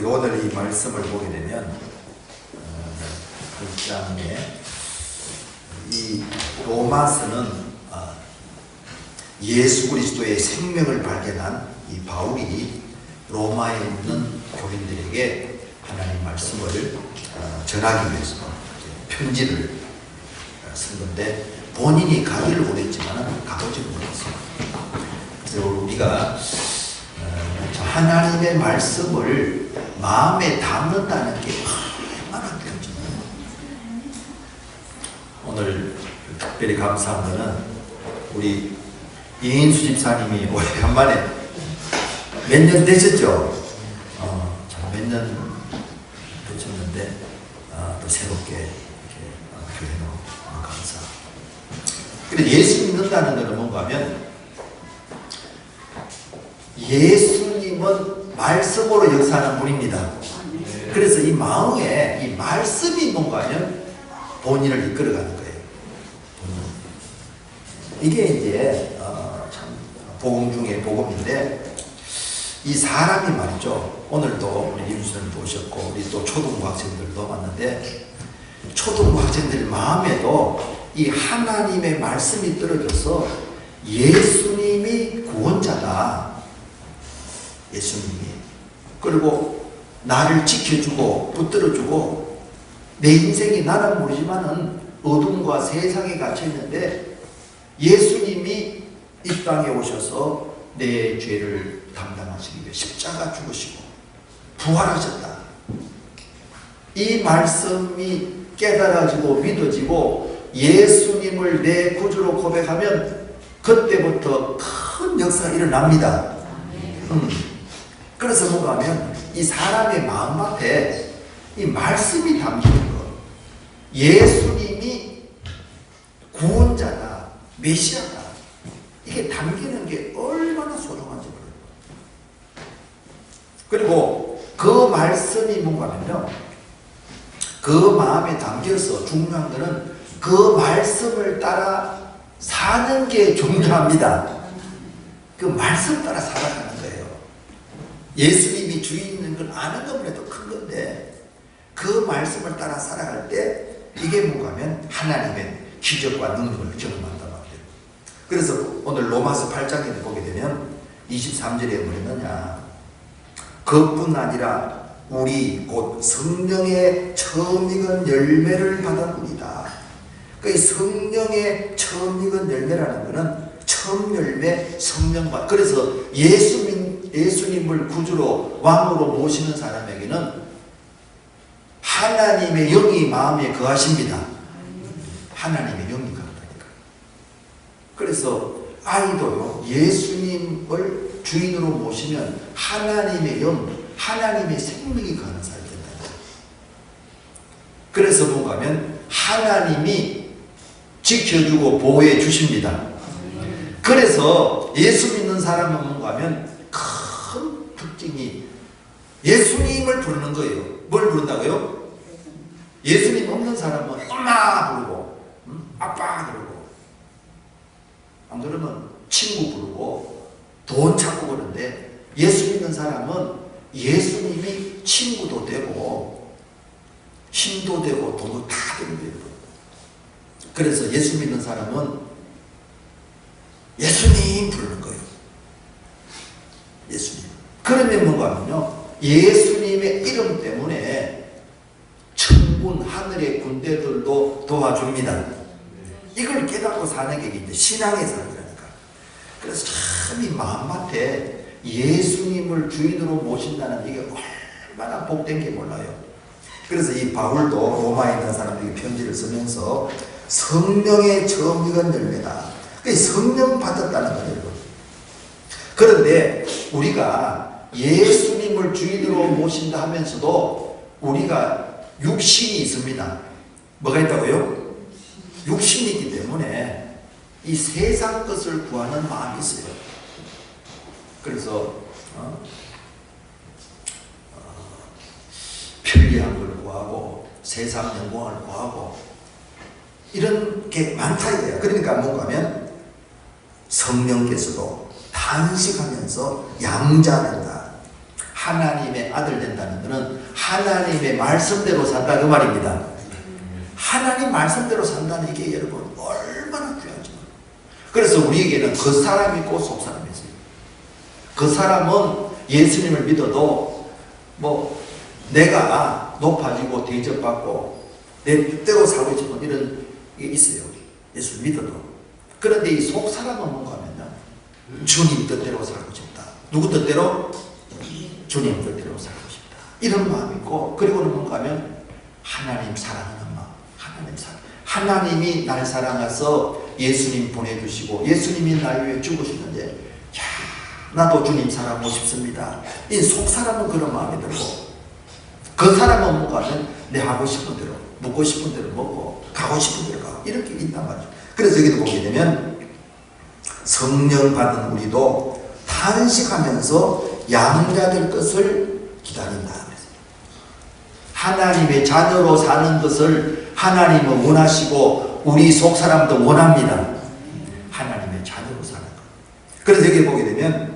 우리가 오늘 이 말씀을 보게 되면 1장에 이 로마서는 예수 그리스도의 생명을 발견한 이 바울이 로마에 있는 교인들에게 하나님 말씀을 전하기 위해서 편지를 쓴 건데, 본인이 가기를 원했지만 가보지 못했어요. 그래서 우리가 하나님의 말씀을 마음에 담는다는 게 얼마나 귀하잖아요. 오늘 특별히 감사한 것은 우리 이인수 집사님이 오래간만에 몇 년 되셨죠? 몇 년 되셨는데 또 새롭게 이렇게 교회로 감사. 근데 예수 믿는다는 것은 뭔가 하면, 예수님은 말씀으로 역사하는 분입니다. 그래서 이 마음에 이 말씀이 뭔가 하면 본인을 이끌어가는 거예요. 이게 이제 참 복음 중에 복음인데, 이 사람이 말이죠. 오늘도 우리 임수를 보셨고 우리 또 초등부 학생들도 왔는데, 초등부 학생들 마음에도 이 하나님의 말씀이 떨어져서 예수님이 구원자다. 예수님이. 그리고 나를 지켜주고 붙들어주고, 내 인생이 나는 모르지만은 어둠과 세상에 갇혀있는데 예수님이 이 땅에 오셔서 내 죄를 담당하시기 위해 십자가 죽으시고 부활하셨다. 이 말씀이 깨달아지고 믿어지고 예수님을 내 구주로 고백하면 그때부터 큰 역사가 일어납니다. 그래서 뭐가 하면 이 사람의 마음 앞에 이 말씀이 담기는 것, 예수님이 구원자다, 메시아다, 이게 담기는 게 얼마나 소중한지 몰라요. 그리고 그 말씀이 뭔가 하면요, 그 마음에 담겨서 중요한 것은 그 말씀을 따라 사는 게 중요합니다. 그 말씀 따라 살아가는 거예요. 예수님이 주인인 걸 아는 것보다도 큰 건데, 그 말씀을 따라 살아갈 때 이게 뭔가 하면 하나님의 기적과 능력을 경험한단 말이에요. 그래서 오늘 로마서 8장에 보게 되면 23절에 뭐냐면, 그뿐 아니라 우리 곧 성령의 처음 익은 열매를 받았습니다. 그 성령의 처음 익은 열매라는 것은 처음 열매 성령과, 그래서 예수님을 구주로 왕으로 모시는 사람에게는 하나님의 영이 마음에 거하십니다. 하나님의 영이 거한다니까. 그래서 아이도요, 예수님을 주인으로 모시면 하나님의 영, 하나님의 생명이 거하는 사람이 된다. 그래서 뭔가 하면 하나님이 지켜주고 보호해 주십니다. 그래서 예수 믿는 사람은 뭔가 하면 큰 특징이 예수님을 부르는 거예요. 뭘 부른다고요? 예수님 없는 사람은 엄마 부르고, 아빠 부르고, 안 그러면 친구 부르고 돈 찾고 그러는데, 예수 믿는 사람은 예수님이 친구도 되고 힘도 되고 돈도 다 되는 거예요. 그래서 예수 믿는 사람은 예수님 부르는 거예요. 예수님. 그러면 뭔가 하면요, 예수님의 이름 때문에 천군 하늘의 군대들도 도와줍니다. 이걸 깨닫고 사는 게 이제 신앙의 삶이라니까. 그래서 참 이 마음밭에 예수님을 주인으로 모신다는 이게 얼마나 복된 게 몰라요. 그래서 이 바울도 로마에 있는 사람들에게 편지를 쓰면서 성령의 처음 익은 열매다. 성령 받았다는 거예요. 그런데 우리가 예수님을 주인으로 모신다 하면서도 우리가 육신이 있습니다. 뭐가 있다고요? 육신이 있기 때문에 이 세상 것을 구하는 마음이 있어요. 그래서 편리한 걸 구하고 세상 영광을 구하고 이런 게 많다 이거예요. 그러니까 뭔가 하면 성령께서도 탄식하면서 양자된다. 하나님의 아들 된다는 것은 하나님의 말씀대로 산다 그 말입니다. 하나님 말씀대로 산다는 게 여러분 얼마나 귀하죠. 그래서 우리에게는 그 사람이 있고 속 사람이 있어요. 그 사람은 예수님을 믿어도 뭐 내가 높아지고 대접받고 내 뜻대로 살고 싶은 이런 게 있어요. 예수를 믿어도. 그런데 이 속 사람은 뭔가 하면요, 주님 뜻대로 살고 싶다. 누구 뜻대로? 주님 뜻대로 살고 싶다. 이런 마음이 있고, 그리고는 뭔가 하면 하나님 사랑하는 마음. 하나님이 날 사랑해서 예수님 보내주시고 예수님이 날 위해 죽으시는데, 야, 나도 주님 사랑하고 싶습니다. 이 속 사람은 그런 마음이 들고, 그 사람은 뭔가 하면 내 하고 싶은 대로, 먹고 싶은 대로 먹고 가고 싶은 대로 가고 이렇게 있단 말이죠. 그래서 여기도 보게 되면 성령 받은 우리도 탄식하면서 양자될 것을 기다린다. 하나님의 자녀로 사는 것을 하나님은 원하시고 우리 속 사람도 원합니다. 하나님의 자녀로 사는 것. 그래서 여기 보게 되면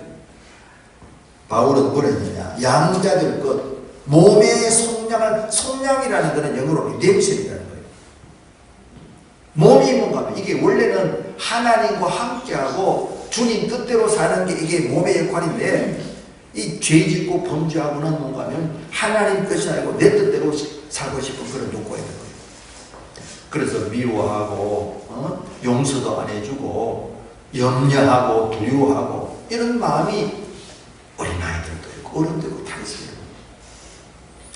바울은 뭐라 했느냐, 양자될 것, 몸의 속량이라는 것은 영어로 리뎀션이라는 거예요. 몸이 뭔가 하면 이게 원래는 하나님과 함께하고 주님 뜻대로 사는 게 이게 몸의 역할인데, 이 죄짓고 범죄하고는 뭔가 하면 하나님 뜻이 아니고 내 뜻대로 살고 싶은 그런 욕구가 있는 거예요. 그래서 미워하고 용서도 안 해주고 염려하고 두려워하고 이런 마음이 어린아이들도 있고 어른들도 다 있어요.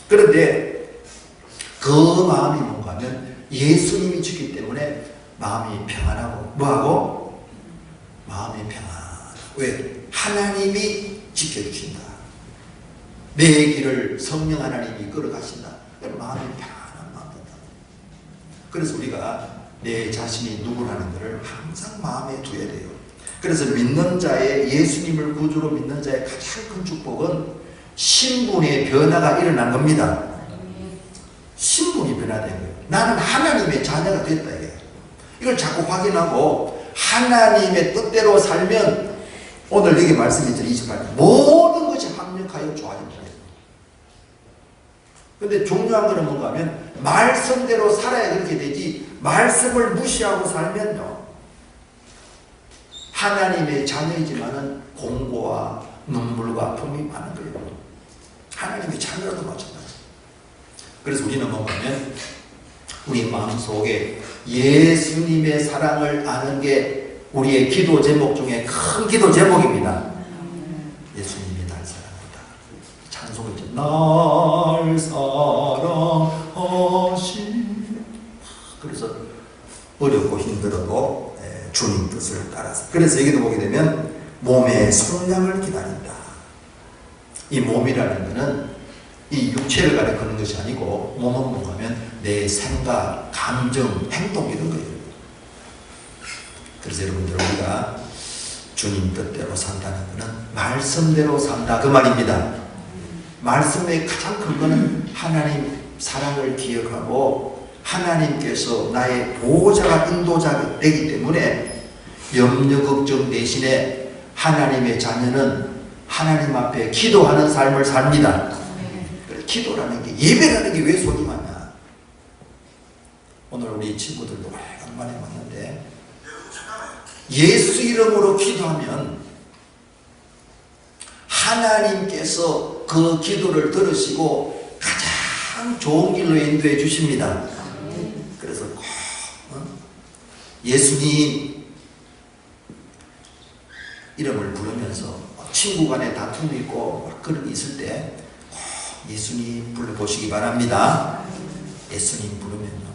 그런데 그 마음이 뭔가 하면 예수님이 주기 때문에 마음이 평안하고 뭐하고? 마음이 평안하고. 왜? 하나님이 지켜주신다. 내 길을 성령 하나님이 끌어가신다. 마음이 평안한 마음 된다. 그래서 우리가 내 자신이 누구라는 것을 항상 마음에 두어야 돼요. 그래서 믿는 자의, 예수님을 구주로 믿는 자의 가장 큰 축복은 신분의 변화가 일어난 겁니다. 신분이 변화된 거예요. 나는 하나님의 자녀가 됐다. 이걸 자꾸 확인하고 하나님의 뜻대로 살면, 오늘 여기 말씀이 28절, 모든 것이 합력하여 좋아진다. 근데 중요한 것은 뭔가 하면 말씀대로 살아야 그렇게 되지, 말씀을 무시하고 살면요, 하나님의 자녀이지만은 공고와 눈물과 아픔이 많은 거예요. 하나님의 자녀라도 마찬가지. 그래서 우리는 뭔가 하면 우리 마음속에 예수님의 사랑을 아는 게 우리의 기도 제목 중에 큰 기도 제목입니다. 예수님이 날 사랑한다. 찬송이죠. 날 사랑하신. 그래서 어렵고 힘들어도 주님 뜻을 따라서. 그래서 여기도 보게 되면 몸의 속량을 기다린다. 이 몸이라는 것은 이 육체를 가리키는 것이 아니고, 몸은 뭔가 하면 내 생각, 감정, 행동 이런 거예요. 그래서 여러분들, 우리가 주님 뜻대로 산다는 것은 말씀대로 산다 그 말입니다. 말씀의 가장 큰 것은 하나님 사랑을 기억하고 하나님께서 나의 보호자가 인도자가 되기 때문에 염려 걱정 대신에 하나님의 자녀는 하나님 앞에 기도하는 삶을 삽니다. 기도라는 게, 예배라는 게 왜 소중하냐. 오늘 우리 친구들도 오래간만에 만났는데, 예수 이름으로 기도하면 하나님께서 그 기도를 들으시고 가장 좋은 길로 인도해 주십니다. 그래서 꼭 예수님 이름을 부르면서 친구 간에 다툼이 있고 그런 게 있을 때 예수님 불러보시기 바랍니다. 예수님 부르면요,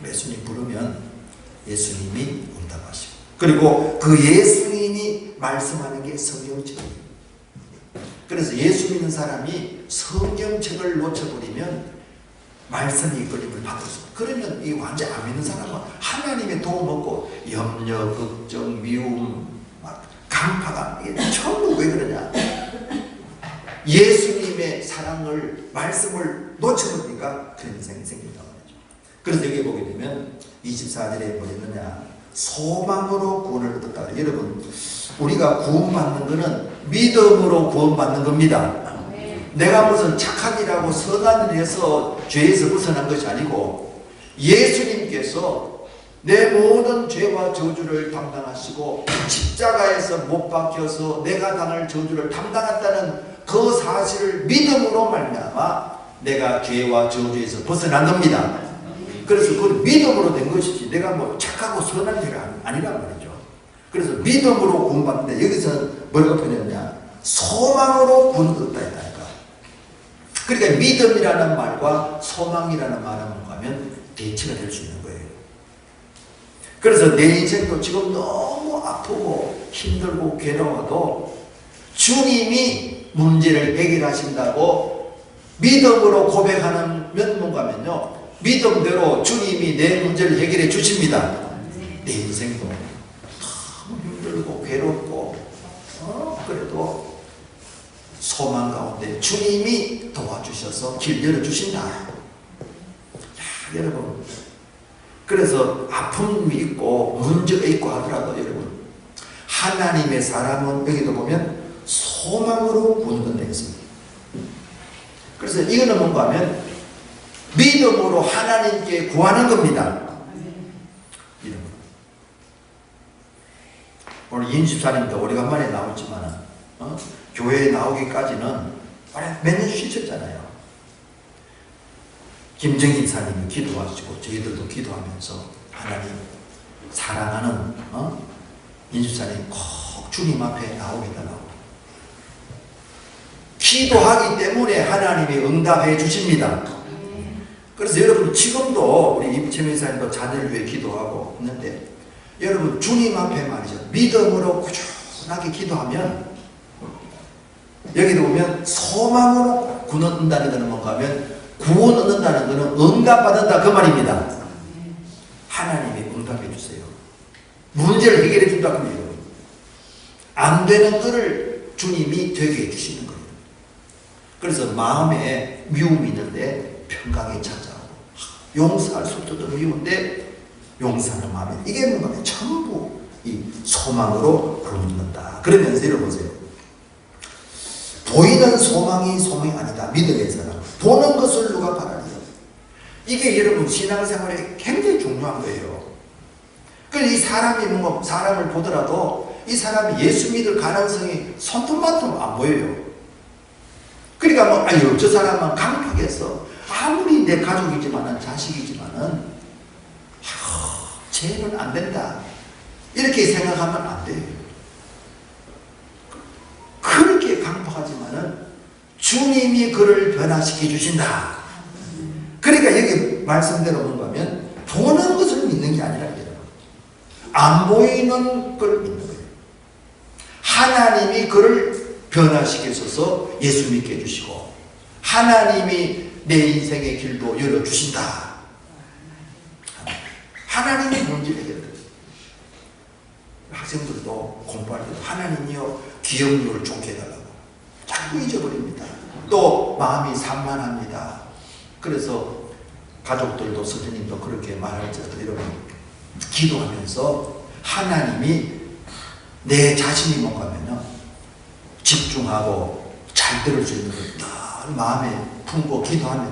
예수님 부르면 예수님이 응답하시고, 그리고 그 예수님이 말씀하는 게 성경책이에요. 그래서 예수 믿는 사람이 성경책을 놓쳐버리면 말씀이 이끌림을 받을 수 없어요. 그러면 이 완전 안 믿는 사람은 하나님의 도움 없고 염려, 걱정, 미움, 강파가, 이게 전부 왜 그러냐? 예수님의 사랑을, 말씀을 놓쳐버리니까 그런 인생이 생긴다고 하죠. 그래서 여기 보게 되면 24절에 뭐였느냐, 소망으로 구원을 얻었다. 여러분, 우리가 구원받는 것은 믿음으로 구원받는 겁니다. 내가 무슨 착한 일하고 선한 일을 해서 죄에서 벗어난 것이 아니고 예수님께서 내 모든 죄와 저주를 담당하시고 십자가에서 못 박혀서 내가 당할 저주를 담당했다는 그 사실을 믿음으로 말미암아 내가 죄와 저주에서 벗어난 겁니다. 그래서 그건 믿음으로 된 것이지 내가 뭐 착하고 선한 일이 아니란 말이죠. 그래서 믿음으로 구원받는데 여기서 뭐라고 표현했냐? 소망으로 구원 얻다 했다니까. 그러니까 믿음이라는 말과 소망이라는 말은 뭔가 하면 대치가 될 수 있는 거예요. 그래서 내 인생도 지금 너무 아프고 힘들고 괴로워도 주님이 문제를 해결하신다고 믿음으로 고백하면 뭔가 하면요, 믿음대로 주님이 내 문제를 해결해 주십니다. 내 인생도 너무 힘들고 괴롭고 그래도 소망 가운데 주님이 도와주셔서 길 열어주신다. 야, 여러분, 그래서 아픔이 있고 문제가 있고 하더라도 여러분, 하나님의 사람은 여기도 보면 소망으로 구원된다 했습니다. 그래서 이거는 뭔가 하면 믿음으로 하나님께 구하는 겁니다. 오늘 임집사님도 오래간만에 나오지만 교회에 나오기까지는 몇 년 쉬셨잖아요. 김정인 사님이 기도하시고 저희들도 기도하면서 하나님 사랑하는 임집사님 꼭 주님 앞에 나오게 달라고 기도하기 때문에 하나님이 응답해 주십니다. 그래서 여러분 지금도 우리 임채민 사님도 자녀를 위해 기도하고 있는데 여러분 주님 앞에 말이죠, 믿음으로 꾸준하게 기도하면 여기도 보면 소망으로 구원 얻는다는 것은 뭔가 하면 구원 얻는다는 것은 응답받는다 그 말입니다. 하나님이 응답해 주세요. 문제를 해결해 준다 그 말이에요. 안 되는 것을 주님이 되게 해주시는 거예요. 그래서 마음에 미움이 있는데 평강이 찾아오고 용서할 수 없어도 미운데 용서하는 마음에 이게 뭔가 전부 이 소망으로 구원받는다. 그러면서 여러분 보세요. 보이는 소망이 아니다. 믿음의 사람. 보는 것을 누가 바라리요. 이게 여러분 신앙생활에 굉장히 중요한 거예요. 그래서 이 사람이 뭔가 사람을 보더라도 이 사람이 예수 믿을 가능성이 손톱만큼 안 보여요. 그러니까 뭐 아유 저 사람은 강팍해서 아무리 내 가족이지만은 자식이지만은 쟤는 안 된다 이렇게 생각하면 안 돼요. 그렇게 강팍하지만은 주님이 그를 변화시켜 주신다. 그러니까 여기 말씀대로 뭔가 하면 보는 것을 믿는 게 아니라 안 보이는 걸 믿는 거예요. 하나님이 그를 변화시켜서 예수 믿게 해주시고 하나님이 내 인생의 길도 열어주신다. 하나님이 문제를 해결해요. 학생들도 공부할 때도 하나님이여 기억력을 좋게 해달라고 자꾸 잊어버립니다. 또 마음이 산만합니다. 그래서 가족들도 선생님도 그렇게 말할 때도 여러분 기도하면서 하나님이 내 자신이 뭔가면요 집중하고 잘 들을 수 있는 걸 마음에 품고 기도하면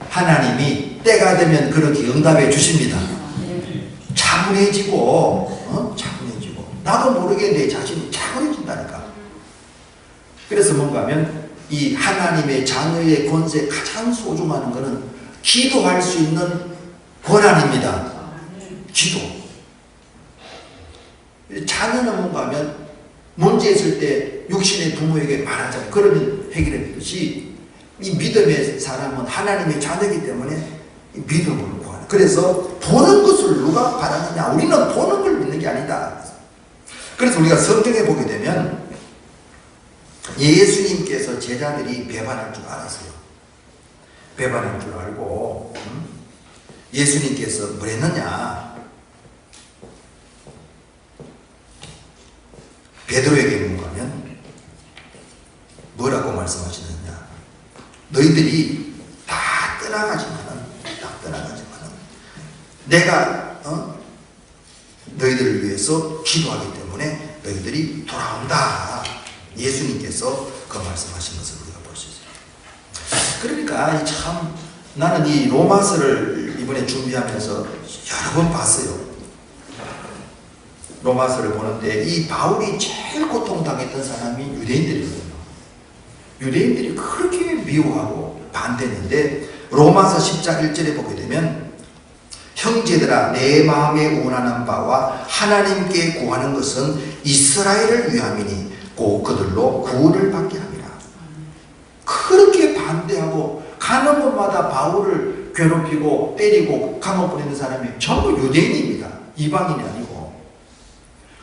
하나님이 때가 되면 그렇게 응답해 주십니다. 차분해지고 차분해지고 나도 모르게 내 자신이 차분해진다니까. 그래서 뭔가 하면 이 하나님의 자녀의 권세에 가장 소중한 것은 기도할 수 있는 권한입니다. 기도. 자녀는 뭔가 하면 문제 있을 때 육신의 부모에게 말하잖아요. 그러면 해결해 주듯이 이 믿음의 사람은 하나님의 자녀이기 때문에 믿음으로 구하는. 그래서 보는 것을 누가 바라느냐? 우리는 보는 걸 믿는 게 아니다. 그래서 우리가 성경에 보게 되면 예수님께서 제자들이 배반할 줄 알았어요. 배반할 줄 알고 예수님께서 뭘 했느냐? 베드로에게 물어보면 뭐라고 말씀하시느냐? 너희들이 다 떠나가지만은 내가 너희들을 위해서 기도하기 때문에 너희들이 돌아온다. 예수님께서 그 말씀하신 것을 우리가 볼 수 있어요. 그러니까 참 나는 이 로마서를 이번에 준비하면서 여러 번 봤어요. 로마서를 보는데 이 바울이 제일 고통당했던 사람이 유대인들이거든요. 유대인들이 그렇게 미워하고 반대했는데 로마서 10장 1절에 보게 되면 형제들아 내 마음에 원하는 바와 하나님께 구하는 것은 이스라엘을 위함이니 곧 그들로 구원을 받게 합니다. 그렇게 반대하고 가는 곳마다 바울을 괴롭히고 때리고 감옥 보내는 사람이 전부 유대인입니다. 이방인이 아니고.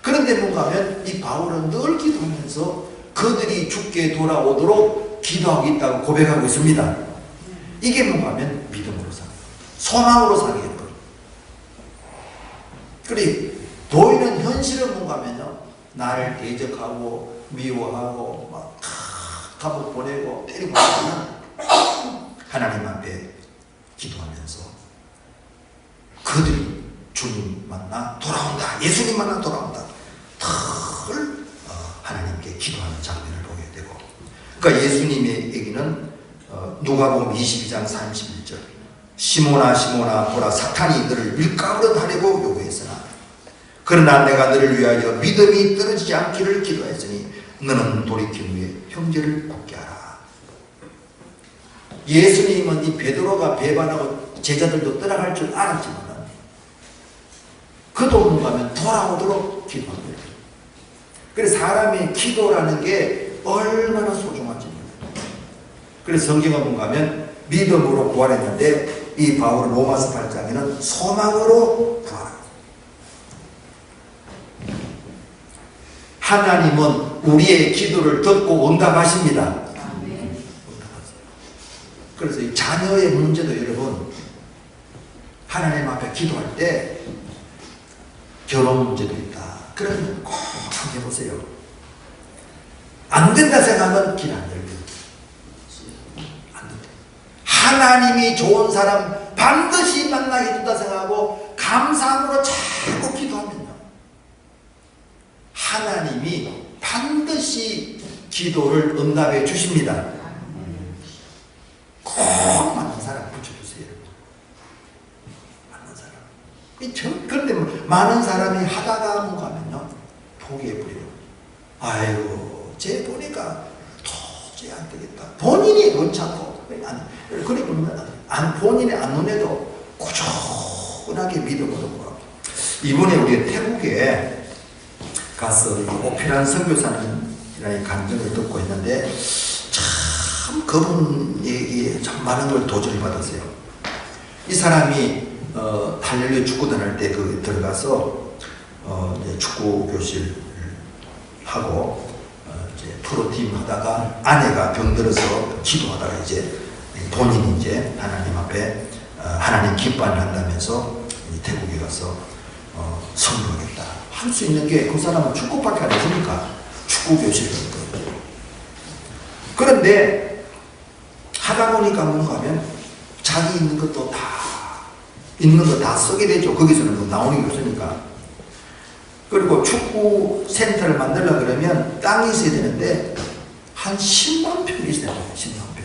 그런데 뭔가 하면 이 바울은 늘 기도하면서 그들이 죽게 돌아오도록 기도하고 있다고 고백하고 있습니다. 이게 뭔가 하면 믿음으로 사는 거예요. 소망으로 사는 거예요. 그래 보이는 현실은 뭔가 하면요, 나를 대적하고 미워하고 막 감옥 보내고 때리고 하면 하나님 앞에 기도하면서 그들이 주님 만나 돌아온다, 예수님 만나 돌아온다, 늘 하나님께 기도하는 장면을 보게 되고, 그러니까 예수님의 얘기는 누가복음 22장 31절 시몬아 시몬아 보라 사탄이 너를 밀가부로 하려고 요구했으나 그러나 내가 너를 위하여 믿음이 떨어지지 않기를 기도했으니 너는 돌이킨 후에 형제를 굳게 하라. 예수님은 이 베드로가 배반하고 제자들도 떠나갈 줄 알았지만 그도 가면 돌아오도록 기도합니다. 그래서 사람의 기도라는 게 얼마나 소중한지. 그래서 성경은 뭔가 하면 믿음으로 구하랬는데 이 바울 로마서 8장에는 소망으로 구하라. 하나님은 우리의 기도를 듣고 응답하십니다. 그래서 이 자녀의 문제도 여러분 하나님 앞에 기도할 때 결혼 문제도 있다. 그러면 꼭 한번 해보세요. 안 된다 생각하면 길 안 열려요. 안 된다. 하나님이 좋은 사람 반드시 만나게 해준다 생각하고 감사함으로 자꾸 기도하면요, 하나님이 반드시 기도를 응답해 주십니다. 꼭 맞는 사람 붙여주세요. 맞는 사람. 그런데 많은 사람이 하다가 뭔가 하면요, 포기해버려요. 아이고, 쟤 보니까 도저히 안 되겠다. 본인이 괜찮고, 본인이 안 눈에도 꾸준하게 믿음으로 구하고. 이번에 우리 태국에 가서 오피란 선교사님이라는 간증을 듣고 있는데 참 그분 얘기에 참 많은 걸 도전을 받았어요. 이 사람이 할렐루야 축구단할 때 그 들어가서 이제 축구 교실 하고 이제 프로팀 하다가 아내가 병들어서 기도하다가 이제 본인이 이제 하나님 앞에 하나님 기뻐하는 한다면서 태국에 가서 선교하겠다. 할 수 있는 게 그 사람은 축구밖에 안 했으니까 축구 교실을 했거든요. 그런데 하다 보니까 뭔가 하면 자기 있는 것도 다 쓰게 되죠. 거기서는 뭐 나오는 게 없으니까. 그리고 축구 센터를 만들려고 그러면 땅이 있어야 되는데 한 10만 평이 있어야 돼요. 10만 평.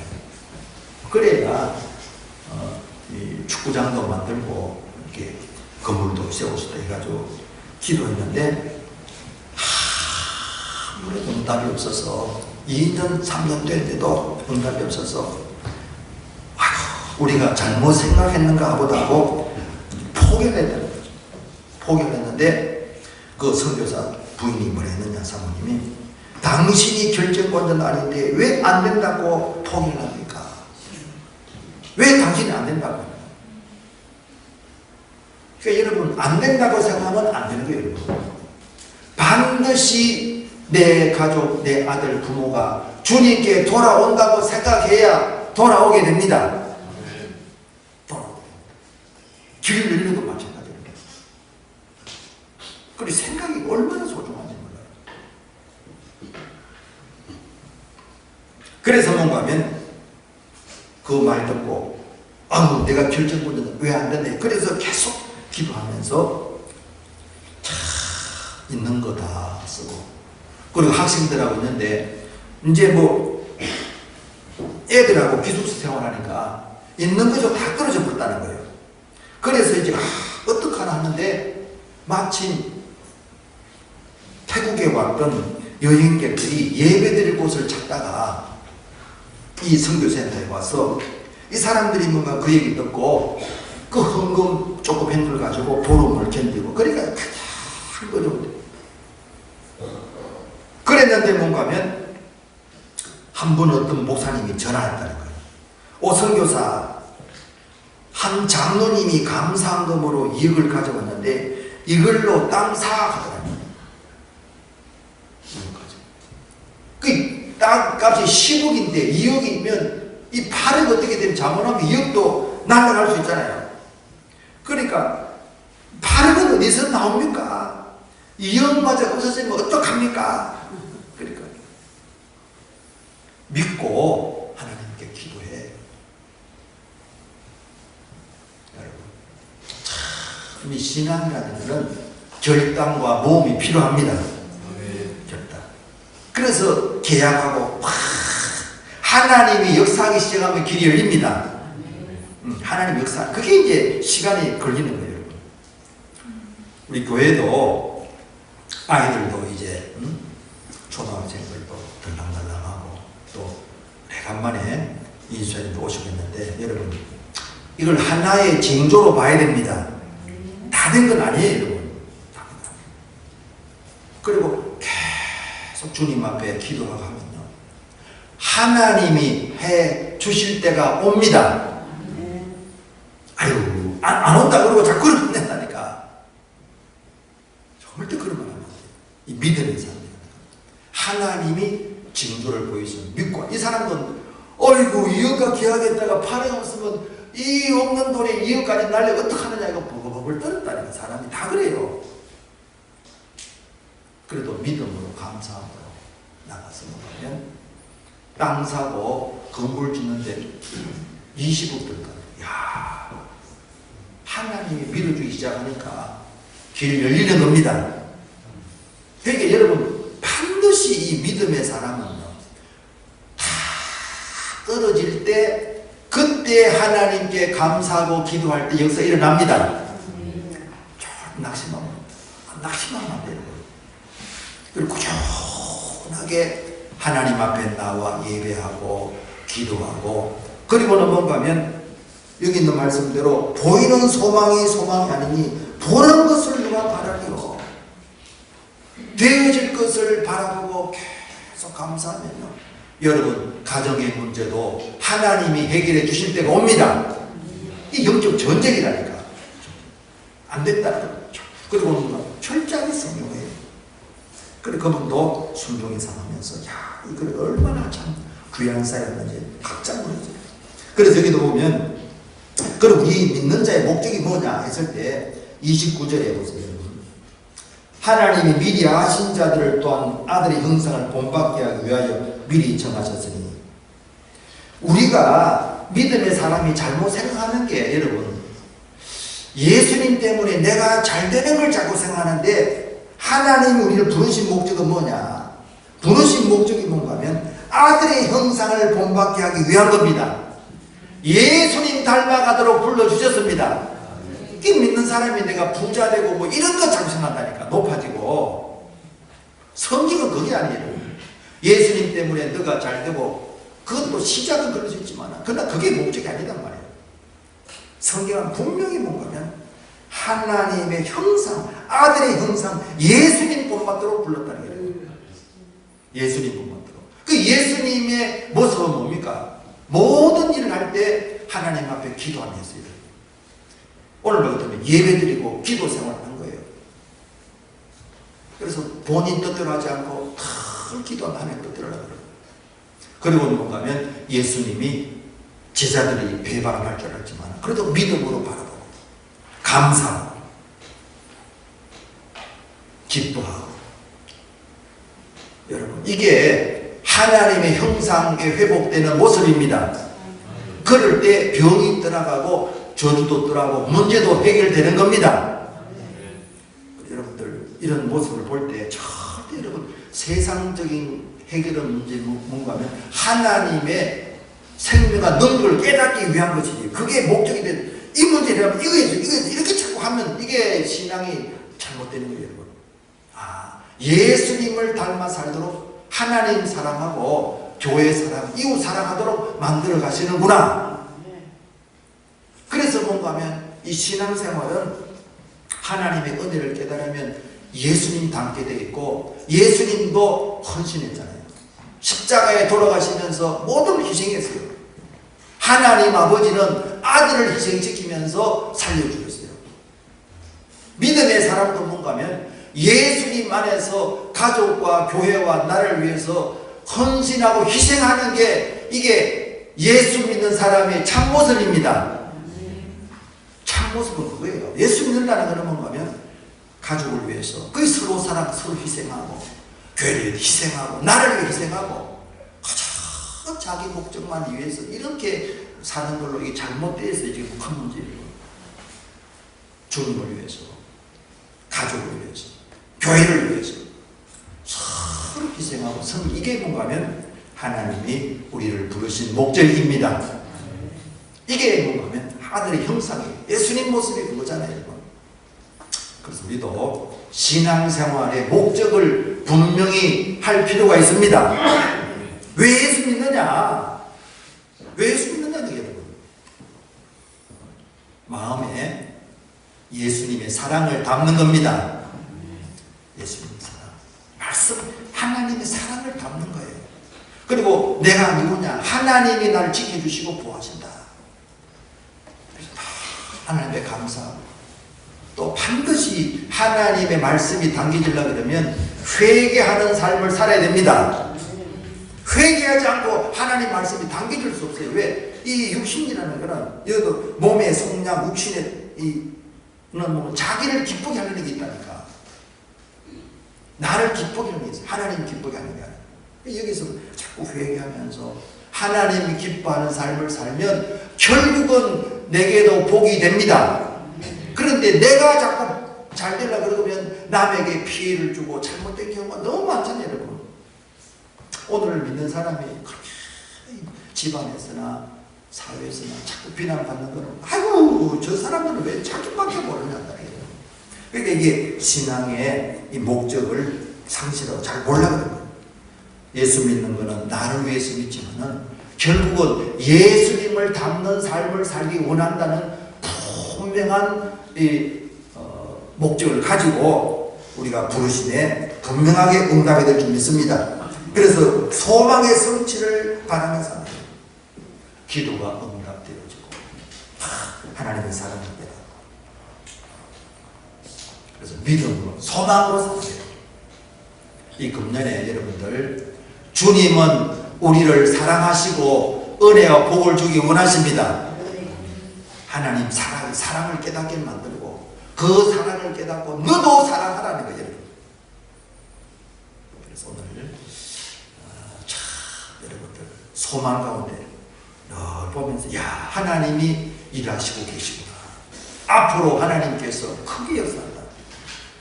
그래야 이 축구장도 만들고 이렇게 건물도 세울 수도 해가지고 기도했는데 아무래도 응답이 없어서 2년 3년 됐는데도 응답이 없어서 우리가 잘못 생각했는가 보다 하고 포기를 했다는 거죠. 포기를 했는데 그 선교사 부인이 뭐라 했느냐, 사모님이 당신이 결정권자는 아닌데 왜 안 된다고 포기를 합니까? 왜 당신이 안 된다고? 그러니까 여러분 안 된다고 생각하면 안 되는 거예요. 여러분. 반드시 내 가족, 내 아들, 부모가 주님께 돌아온다고 생각해야 돌아오게 됩니다. 길을 열리는 건 마찬가지예요. 그리고 생각이 얼마나 소중한지 몰라요. 그래서 뭔가 하면 그 말 듣고 내가 결정권자는 왜 안 되네. 그래서 계속 기도하면서 참 있는 거 다 쓰고 그리고 학생들하고 있는데 이제 뭐 애들하고 기숙사 생활하니까 있는 거죠. 다 떨어져 버렸다는 거예요. 그래서 이제 어떡하나 하는데 마침 태국에 왔던 여행객들이 예배드릴 곳을 찾다가 이 선교센터에 와서 이 사람들이 뭔가 그 얘기 듣고 그 헌금 조금 hend을 가지고 보름을 견디고 그러니까 가장 어려운데 그랬는데 뭔가 하면 한 분 어떤 목사님이 전화했다는 거예요. 오 선교사 한 장로님이 감사한금으로 2억을 가져왔는데 이걸로 땅 사하더라고요. 그 땅값이 10억인데 2억이면 이 8억 어떻게 되면 잘못하면 2억도 날아갈 수 있잖아요. 그러니까 8억은 어디서 나옵니까? 2억마저 없어지면 어떡합니까? 그러니까 믿고 하나님께 기도해. 여러분 참 이 신앙이라는 것은 결단과 모험이 필요합니다. 결단. 그래서 계약하고 하나님이 역사하기 시작하면 길이 열립니다. 하나님 역사. 그게 이제 시간이 걸리는 거예요. 여러분. 우리 교회도 아이들도 이제 초등학생들도 들락날락하고 또 오래간만에 이수자님도 오시겠는데 여러분 이걸 하나의 징조로 봐야 됩니다. 다 된 건 아니에요. 여러분. 그리고 계속 주님 앞에 기도하고 하면요 하나님이 해 주실 때가 옵니다. 아유 안 온다 그러고 자꾸 그러면 된다니까. 절대 그러면 안 돼요. 이 믿음의 사람입니다. 하나님이 징조를 보이시면 믿고 이 사람은 어이구 2억가 기하겠다가 8억 없으면 이 없는 돈에 2억까지 날려 어떡하느냐 이거 버글버글 떨었다니까. 사람이 다 그래요. 그래도 믿음으로 감사함으로 나가서 보면 땅 사고 건물 짓는데 20억 들까. 야 하나님이 밀어주기 시작하니까 길 열리는 겁니다. 그러니까 여러분 반드시 이 믿음의 사람은요 다 떨어질 때 그때 하나님께 감사하고 기도할 때 역사 일어납니다. 낙심하면 안 돼요. 그리고 꾸준하게 하나님 앞에 나와 예배하고 기도하고 그리고는 뭔가 하면 여기 있는 말씀대로 보이는 소망이 아니니 보는 것을 누가 바라리요. 되어질 것을 바라보고 계속 감사하면요 여러분 가정의 문제도 하나님이 해결해 주실 때가 옵니다. 이 영적 전쟁이라니까. 안 됐다는 거죠. 그리고 철저하게 성경해요. 그리고 그분도 순종의 삶하면서 야 이걸 얼마나 참 귀한 사였는지 깜짝 놀랐어요. 그래서 여기도 보면 그럼 우리 믿는 자의 목적이 뭐냐 했을 때 29절에 보세요. 하나님이 미리 아신 자들을 또한 아들의 형상을 본받게 하기 위하여 미리 정하셨으니 우리가 믿음의 사람이 잘못 생각하는 게 여러분 예수님 때문에 내가 잘 되는 걸 자꾸 생각하는데 하나님이 우리를 부르신 목적은 뭐냐? 부르신 목적이 뭔가 하면 아들의 형상을 본받게 하기 위한 겁니다. 예수님 닮아가도록 불러주셨습니다. 이 믿는 사람이 내가 부자 되고 뭐 이런 거 자꾸 생각한다니까. 높아지고. 성경은 그게 아니에요. 예수님 때문에 너가 잘 되고 그것도 시작은 그럴 수 있지만 그러나 그게 목적이 아니단 말이에요. 성경은 분명히 뭔가면 하나님의 형상, 아들의 형상, 예수님 본받도록 불렀다는 거예요. 예수님 본받도록. 그 예수님의 모습은 뭡니까? 모든 일을 할 때 하나님 앞에 기도하는 예수님. 오늘 같으면 예배드리고 기도 생활하는 거예요. 그래서 본인 뜻대로 하지 않고 다 기도하면 하나님 뜻대로 하라고 그래요. 그리고 뭔가 하면 예수님이 제자들이 배반할 줄 알았지만 그래도 믿음으로 바라보고 감사하고 기뻐하고 여러분 이게 하나님의 형상에 회복되는 모습입니다. 그럴 때 병이 떠나가고 저주도 떠나고 문제도 해결되는 겁니다. 여러분들 이런 모습을 볼 때 절대 여러분 세상적인 해결의 문제 뭔가 하면 하나님의 생명과 능력을 깨닫기 위한 것이지. 그게 목적이 된 이 문제라면 이거에서 이렇게 자꾸 하면 이게 신앙이 잘못되는 거예요, 여러분. 예수님을 닮아 살도록 하나님 사랑하고 교회 사랑, 이웃 사랑하도록 만들어 가시는구나. 그래서 뭔가 하면 이 신앙생활은 하나님의 은혜를 깨달으면 예수님 닮게 되겠고, 예수님도 헌신했잖아요. 십자가에 돌아가시면서 모든 희생했어요. 하나님 아버지는 아들을 희생시키면서 살려주셨어요. 믿음의 사람도 뭔가 하면 예수님 안에서 가족과 교회와 나를 위해서 헌신하고 희생하는 게, 이게 예수 믿는 사람의 참모습입니다. 참모습은 그거예요. 예수 믿는다는 것은 뭔가 하면 가족을 위해서, 그 서로 사랑, 서로 희생하고, 교회를 희생하고, 나를 위해 희생하고, 가장 자기 목적만 위해서 이렇게 사는 걸로 이게 잘못되어 있어요. 이게 큰 문제예요. 주님을 위해서, 가족을 위해서, 교회를 위해서 서로 희생하고 선, 이게 뭔가 하면 하나님이 우리를 부르신 목적입니다. 이게 뭔가 하면 하늘의 형상이에요. 예수님 모습이 그거잖아요, 여러분. 그래서 우리도 신앙생활의 목적을 분명히 할 필요가 있습니다. 왜 예수 믿느냐? 왜 예수 믿느냐는 게 여러분, 마음에 예수님의 사랑을 담는 겁니다. 예수님의 사랑, 말씀, 하나님의 사랑을 담는 거예요. 그리고 내가 누구냐? 하나님이 나를 지켜주시고 보호하신다. 그래서 하나님께 감사하고, 또 반드시 하나님의 말씀이 당겨지려고 그러면 회개하는 삶을 살아야 됩니다. 회개하지 않고 하나님 말씀이 당겨질 수 없어요. 왜? 이 육신이라는 거는, 여기도 몸의 속량, 육신의 뭐 자기를 기쁘게 하는 게 있다니까. 나를 기쁘게 하는 게 있어요. 하나님 기쁘게 하는 게 아니에요. 여기서 자꾸 회개하면서 하나님이 기뻐하는 삶을 살면 결국은 내게도 복이 됩니다. 그런데 내가 자꾸 잘 되려고 그러면 남에게 피해를 주고 잘못된 경우가 너무 많잖아요, 여러분. 오늘을 믿는 사람이 그렇게 집안에서나 사회에서나 자꾸 비난받는 거는, 아이고 저 사람들은 왜 자기밖에 모르냐. 그러니까 이게 신앙의 이 목적을 상실하고 잘 몰라 그런 거예요. 예수 믿는 거는 나를 위해서 믿지만은 결국은 예수님을 닮는 삶을 살기 원한다는 분명한 목적을 가지고 우리가 부르심에 분명하게 응답이 될 줄 믿습니다. 그래서 소망의 성취를 바라면서 합니다. 기도가 응답되어지고 하나님의 사랑을 깨닫고, 그래서 믿음으로, 소망으로 사세요. 이 금년에 여러분들, 주님은 우리를 사랑하시고 은혜와 복을 주기 원하십니다. 하나님 사랑을 깨닫게 만들고, 그 사랑을 깨닫고 너도 사랑하라는 거예요, 여러분. 그래서 오늘 여러분들 소망 가운데 늘 보면서, 야, 하나님이 일하시고 계시구나. 앞으로 하나님께서 크게 역사한다.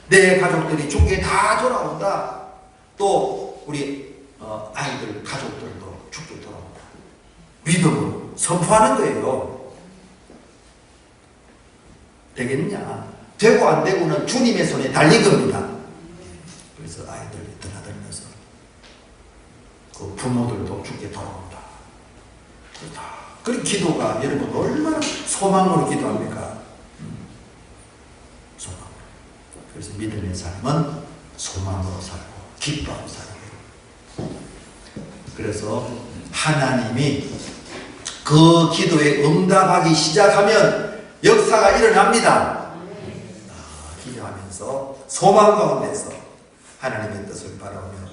내 가족들이 죽게 다 돌아온다. 또 우리 아이들, 가족들도 죽게 돌아온다. 믿음으로 선포하는 거예요. 되겠느냐? 되고 안 되고는 주님의 손에 달린 겁니다. 그래서 아이들이 떠나다니면서 그 부모들도 죽게 돌아온다. 그런 기도가 여러분 얼마나 소망으로 기도합니까? 소망. 그래서 믿음의 삶은 소망으로 살고 기뻐하고 살고. 그래서 하나님이 그 기도에 응답하기 시작하면 역사가 일어납니다. 기도하면서 소망 가운데서 하나님의 뜻을 바라보며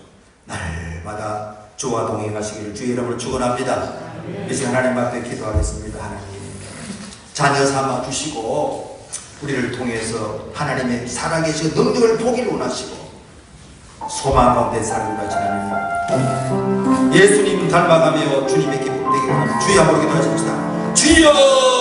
날마다 주와 동행하시기를 주의 이름으로 축원합니다. 이제 하나님 앞에 기도하겠습니다. 하나님, 자녀 삼아 주시고 우리를 통해서 하나님의 살아계시고 능력을 보기를 원하시고 소망 가운데 살고 가시는 예수님 닮아가며 주님의 기쁨 되기를 원합니다. 주여 한번 기도하십시다. 주여